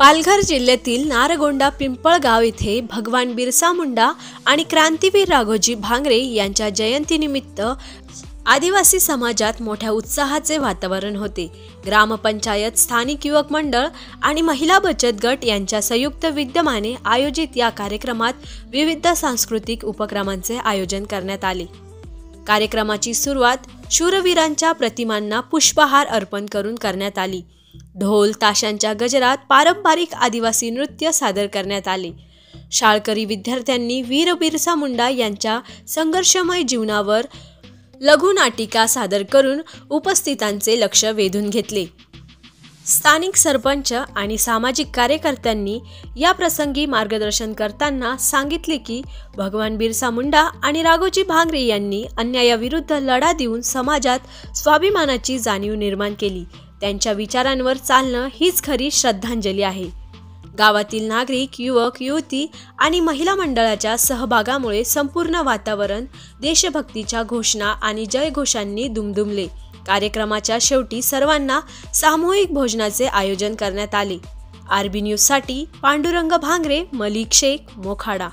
पालघर जिल्ह्यातील नारगोंडा पिंपळगाव येथे भगवान बिरसा मुंडा आणि क्रांतीवीर राघोजी भांगरे यांच्या जयंतीनिमित्त आदिवासी समाजात मोठ्या उत्साहाचे वातावरण होते। ग्रामपंचायत, स्थानिक युवक मंडळ आणि महिला बचत गट यांच्या संयुक्त विद्यमाने आयोजित या कार्यक्रमात विविध सांस्कृतिक उपक्रमांचे आयोजन करण्यात आले। कार्यक्रमाची सुरुवात शूरवीरांच्या प्रतिमांना पुष्पहार अर्पण करून करण्यात आली। ढोल ताशांच्या गजरात पारंपरिक आदिवासी नृत्य सादर करण्यात आले। शाळकरी विद्यार्थ्यांनी वीर बिरसा मुंडा यांच्या संघर्षमय जीवनावर लघुनाटिका सादर करून उपस्थितांचे लक्ष वेधून घेतले। स्थानिक सरपंच आणि सामाजिक कार्यकर्त्यांनी या प्रसंगी मार्गदर्शन करताना सांगितले की भगवान बिरसा मुंडा आणि राघोजी भांगरे यांनी अन्यायाविरुद्ध लढा देऊन समाजात स्वाभिमानाची जाणीव निर्माण केली। त्यांच्या विचारांवर चालणं हीच खरी श्रद्धांजली आहे। गावातील नागरिक, युवक, युवती आणि महिला मंडळाच्या सहभागामुळे संपूर्ण वातावरण देशभक्तीच्या घोषणा आणि जयघोषांनी दुमदुमले। कार्यक्रमाच्या शेवटी सर्वांना सामूहिक भोजनाचे आयोजन करण्यात आले। आरबी न्यूज साठी पांडुरंग भांगरे, मलिक शेख, मोखाडा।